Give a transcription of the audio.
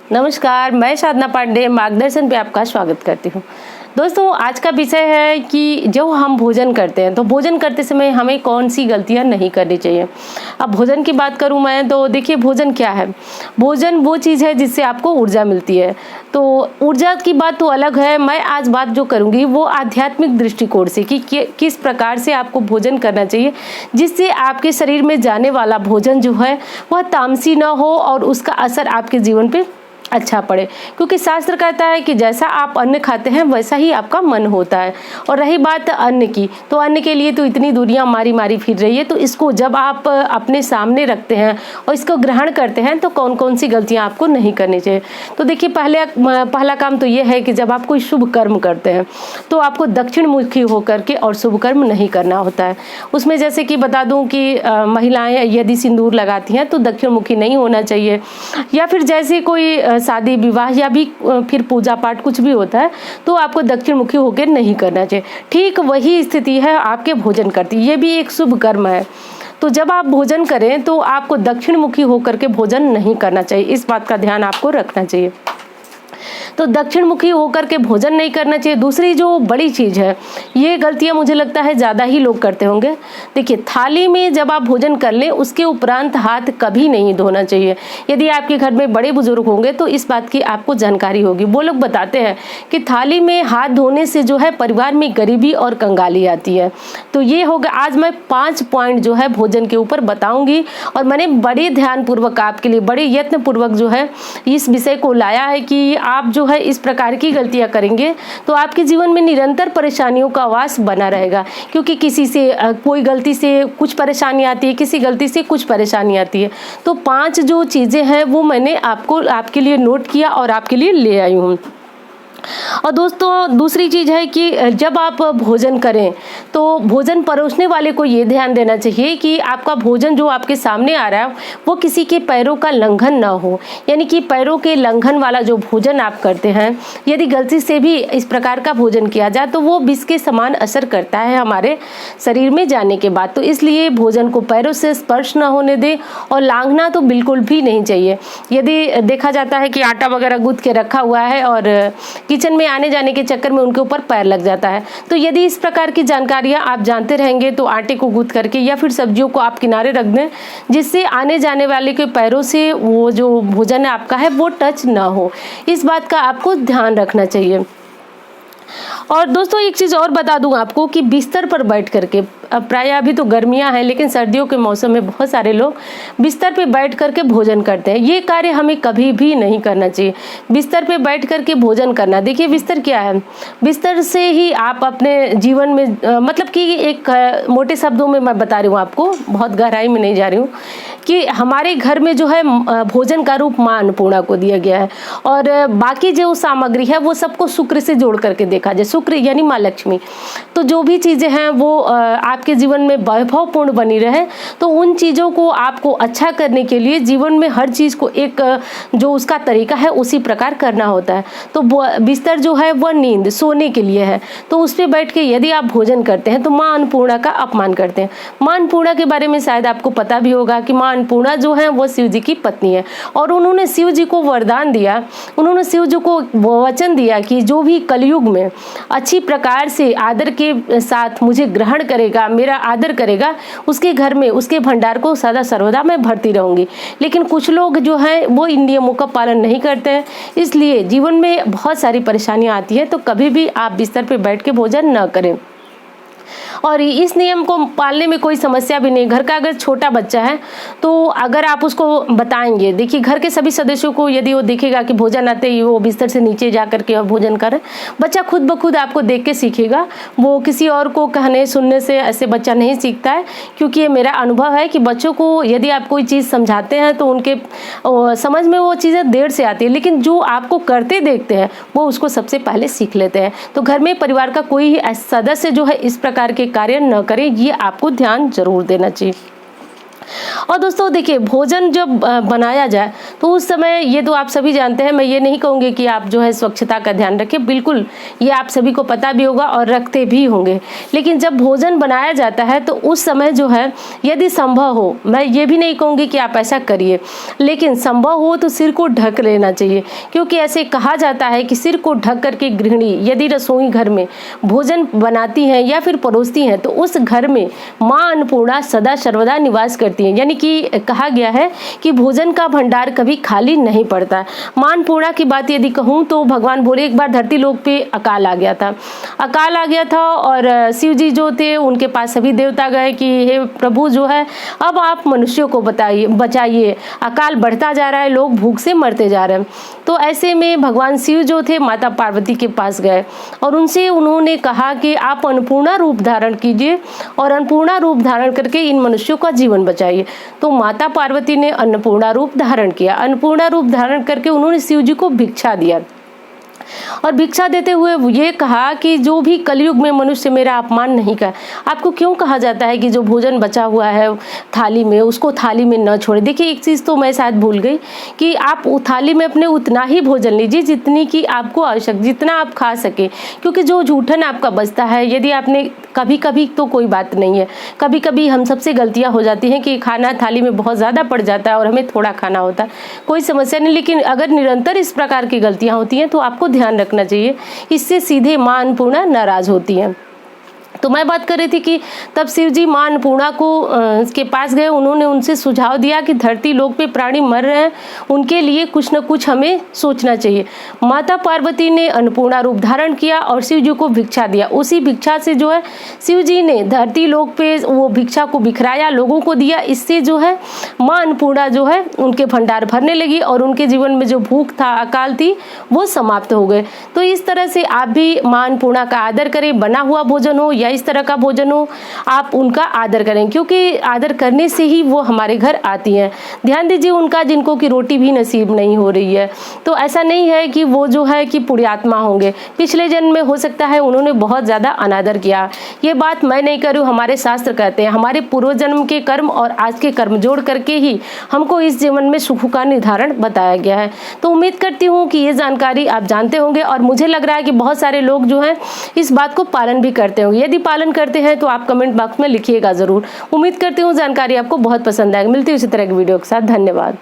नमस्कार, मैं साधना पांडे मार्गदर्शन पे आपका स्वागत करती हूँ। दोस्तों, आज का विषय है कि जब हम भोजन करते हैं तो भोजन करते समय हमें कौन सी गलतियाँ नहीं करनी चाहिए। अब भोजन की बात करूँ मैं तो देखिए, भोजन क्या है। भोजन वो चीज़ है जिससे आपको ऊर्जा मिलती है। तो ऊर्जा की बात तो अलग है। मैं आज बात जो करूँगी वो आध्यात्मिक दृष्टिकोण से कि किस प्रकार से आपको भोजन करना चाहिए जिससे आपके शरीर में जाने वाला भोजन जो है वह तामसी न हो और उसका असर आपके जीवन पे अच्छा पड़े। क्योंकि शास्त्र कहता है कि जैसा आप अन्न खाते हैं वैसा ही आपका मन होता है। और रही बात अन्न की, तो अन्न के लिए तो इतनी दूरियां मारी मारी फिर रही है। तो इसको जब आप अपने सामने रखते हैं और इसको ग्रहण करते हैं तो कौन कौन सी गलतियां आपको नहीं करनी चाहिए। तो देखिए, पहला काम तो ये है कि जब आप कोई शुभ कर्म करते हैं तो आपको दक्षिण मुखी होकर के और शुभ कर्म नहीं करना होता है। उसमें जैसे कि बता दूं कि महिलाएं यदि सिंदूर लगाती हैं तो दक्षिण मुखी नहीं होना चाहिए। या फिर जैसे कोई शादी विवाह या भी फिर पूजा पाठ कुछ भी होता है तो आपको दक्षिण मुखी होकर नहीं करना चाहिए। ठीक वही स्थिति है आपके भोजन करती, ये भी एक शुभ कर्म है। तो जब आप भोजन करें तो आपको दक्षिण मुखी होकर के भोजन नहीं करना चाहिए। इस बात का ध्यान आपको रखना चाहिए। तो दक्षिण मुखी होकर के भोजन नहीं करना चाहिए। दूसरी जो बड़ी चीज़ है, ये गलतियां मुझे लगता है ज़्यादा ही लोग करते होंगे। देखिए, थाली में जब आप भोजन कर लें उसके उपरांत हाथ कभी नहीं धोना चाहिए। यदि आपके घर में बड़े बुजुर्ग होंगे तो इस बात की आपको जानकारी होगी। वो लोग बताते हैं कि थाली में हाथ धोने से जो है परिवार में गरीबी और कंगाली आती है। तो ये होगा, आज मैं 5 पॉइंट जो है भोजन के ऊपर बताऊंगी और मैंने बड़े ध्यानपूर्वक आपके लिए बड़े यत्नपूर्वक जो है इस विषय को लाया है कि आप जो है इस प्रकार की गलतियां करेंगे तो आपके जीवन में निरंतर परेशानियों का वास बना रहेगा। क्योंकि किसी से कोई गलती से कुछ परेशानी आती है, किसी गलती से कुछ परेशानी आती है। तो 5 जो चीज़ें हैं वो मैंने आपके लिए नोट किया और आपके लिए ले आई हूँ। और दोस्तों, दूसरी चीज़ है कि जब आप भोजन करें तो भोजन परोसने वाले को ये ध्यान देना चाहिए कि आपका भोजन जो आपके सामने आ रहा है वो किसी के पैरों का लंघन ना हो। यानी कि पैरों के लंघन वाला जो भोजन आप करते हैं, यदि गलती से भी इस प्रकार का भोजन किया जाए तो वो विष के समान असर करता है हमारे शरीर में जाने के बाद। तो इसलिए भोजन को पैरों से स्पर्श ना होने दें और लांघना तो बिल्कुल भी नहीं चाहिए। यदि देखा जाता है कि आटा वगैरह गूंथ के रखा हुआ है और किचन में आने जाने के चक्कर में उनके ऊपर पैर लग जाता है, तो यदि इस प्रकार की जानकारियां आप जानते रहेंगे तो आटे को गूंथ करके या फिर सब्जियों को आप किनारे रख दें जिससे आने जाने वाले के पैरों से वो जो भोजन आपका है वो टच ना हो। इस बात का आपको ध्यान रखना चाहिए। और दोस्तों, एक चीज़ और बता दूं आपको कि बिस्तर पर बैठ करके, प्राय अभी तो गर्मियां हैं लेकिन सर्दियों के मौसम में बहुत सारे लोग बिस्तर पे बैठ करके भोजन करते हैं। ये कार्य हमें कभी भी नहीं करना चाहिए। बिस्तर पे बैठ करके भोजन करना, देखिए बिस्तर क्या है, बिस्तर से ही आप अपने जीवन में मतलब कि एक मोटे शब्दों में मैं बता रही हूँ आपको, बहुत गहराई में नहीं जा रही हूँ, कि हमारे घर में जो है भोजन का रूप माँ अन्नपूर्णा को दिया गया है और बाकी जो सामग्री है वो सबको शुक्र से जोड़ करके देखा जाए। शुक्र यानी माँ लक्ष्मी। तो जो भी चीज़ें हैं वो आपके जीवन में वैभवपूर्ण बनी रहे, तो उन चीज़ों को आपको अच्छा करने के लिए जीवन में हर चीज़ को एक जो उसका तरीका है उसी प्रकार करना होता है। तो बिस्तर जो है वह नींद सोने के लिए है, तो उस पर बैठ के यदि आप भोजन करते हैं तो माँ अन्नपूर्णा का अपमान करते हैं। माँ अन्नपूर्णा के बारे में शायद आपको पता भी होगा कि माँ अन्नपूर्णा जो है वो शिव जी की पत्नी है और उन्होंने शिव जी को वरदान दिया, उन्होंने शिव जी को वचन दिया कि जो भी कलयुग में अच्छी प्रकार से आदर के साथ मुझे ग्रहण करेगा, मेरा आदर करेगा, उसके घर में उसके भंडार को सदा सर्वदा मैं भरती रहूंगी। लेकिन कुछ लोग जो हैं वो इन नियमों का पालन नहीं करते हैं, इसलिए जीवन में बहुत सारी परेशानियां आती हैं। तो कभी भी आप बिस्तर पर बैठ के भोजन न करें। और इस नियम को पालने में कोई समस्या भी नहीं। घर का अगर छोटा बच्चा है तो अगर आप उसको बताएंगे, देखिए घर के सभी सदस्यों को यदि वो देखेगा कि भोजन आते ही वो बिस्तर से नीचे जा करके और भोजन करे, बच्चा खुद ब खुद आपको देख के सीखेगा। वो किसी और को कहने सुनने से ऐसे बच्चा नहीं सीखता है। क्योंकि ये मेरा अनुभव है कि बच्चों को यदि आप कोई चीज़ समझाते हैं तो उनके समझ में वो चीज़ें देर से आती है, लेकिन जो आपको करते देखते हैं वो उसको सबसे पहले सीख लेते हैं। तो घर में परिवार का कोई सदस्य जो है इस प्रकार के कार्य न करे, ये आपको ध्यान जरूर देना चाहिए। और दोस्तों देखिए, भोजन जब बनाया जाए तो उस समय ये तो आप सभी जानते हैं, मैं ये नहीं कहूँगी कि आप जो है स्वच्छता का ध्यान रखें, बिल्कुल ये आप सभी को पता भी होगा और रखते भी होंगे। लेकिन जब भोजन बनाया जाता है तो उस समय जो है, यदि संभव हो, मैं ये भी नहीं कहूँगी कि आप ऐसा करिए, लेकिन संभव हो तो सिर को ढक लेना चाहिए, क्योंकि ऐसे कहा जाता है कि सिर को ढक करके गृहिणी यदि रसोई घर में भोजन बनाती हैं या फिर परोसती हैं तो उस घर में माँ अन्नपूर्णा सदा सर्वदा निवास करती हैं। यानी कि कहा गया है कि भोजन का भंडार कभी खाली नहीं पड़ता। माँ अन्नपूर्णा की बात यदि कहूँ तो भगवान बोले, एक बार धरती लोक पे अकाल आ गया था और शिव जी जो थे उनके पास सभी देवता गए कि हे प्रभु जो है, अब आप मनुष्यों को बचाइए, अकाल बढ़ता जा रहा है, लोग भूख से मरते जा रहे हैं। तो ऐसे में भगवान शिव जो थे माता पार्वती के पास गए और उनसे उन्होंने कहा कि आप अन्नपूर्णा रूप धारण कीजिए और अन्नपूर्णा रूप धारण करके इन मनुष्यों का जीवन बचाइए। तो माता पार्वती ने अन्नपूर्णा रूप धारण किया। अन्नपूर्णा रूप धारण करके उन्होंने शिव जी को भिक्षा दिया और भिक्षा देते हुए ये कहा कि जो भी कलयुग में मनुष्य मेरा अपमान नहीं कर। आपको क्यों कहा जाता है कि जो भोजन बचा हुआ है थाली में, उसको थाली में न छोड़े। देखिए, एक चीज़ तो मैं शायद भूल गई कि आप थाली में अपने उतना ही भोजन लीजिए जितनी की आपको आवश्यक, जितना आप खा सके, क्योंकि जो जूठन आपका बचता है, यदि आपने कभी कभी तो कोई बात नहीं है, कभी कभी हम सबसे गलतियां हो जाती हैं कि खाना थाली में बहुत ज़्यादा पड़ जाता है और हमें थोड़ा खाना होता है, कोई समस्या नहीं। लेकिन अगर निरंतर इस प्रकार की गलतियां होती हैं तो आपको ध्यान रखना चाहिए, इससे सीधे मां अन्नपूर्णा नाराज होती हैं। तो मैं बात कर रही थी कि तब शिव जी मां अन्नपूर्णा को के पास गए, उन्होंने उनसे सुझाव दिया कि धरती लोक पे प्राणी मर रहे हैं, उनके लिए कुछ न कुछ हमें सोचना चाहिए। माता पार्वती ने अन्नपूर्णा रूप धारण किया और शिव जी को भिक्षा दिया। उसी भिक्षा से जो है शिव जी ने धरती लोक पे वो भिक्षा को बिखराया, लोगों को दिया। इससे जो है माँ अन्नपूर्णा जो है उनके भंडार भरने लगी और उनके जीवन में जो भूख था, अकाल थी, वो समाप्त हो गए। तो इस तरह से आप भी माँ अन्नपूर्णा का आदर करें, बना हुआ भोजन हो या इस तरह का भोजन हो, आप उनका आदर करें, क्योंकि आदर करने से ही वो हमारे घर आती हैं। ध्यान दीजिए उनका, जिनको की रोटी भी नसीब नहीं हो रही है, तो ऐसा नहीं है कि वो जो है कि पुण्यात्मा होंगे। पिछले जन्म में हो सकता है उन्होंने बहुत ज़्यादा अनादर किया। ये बात मैं नहीं कर रही हूँ, हमारे शास्त्र कहते हैं, हमारे पूर्व जन्म के कर्म और आज के कर्म जोड़ करके ही हमको इस जीवन में सुख का निर्धारण बताया गया है। तो उम्मीद करती हूँ कि ये जानकारी आप जानते होंगे और मुझे लग रहा है कि बहुत सारे लोग जो हैं इस बात को पालन भी करते होंगे। यदि पालन करते हैं तो आप कमेंट बॉक्स में लिखिएगा ज़रूर। उम्मीद करती हूँ जानकारी आपको बहुत पसंद आएगी। मिलती है उसी तरह की वीडियो के साथ। धन्यवाद।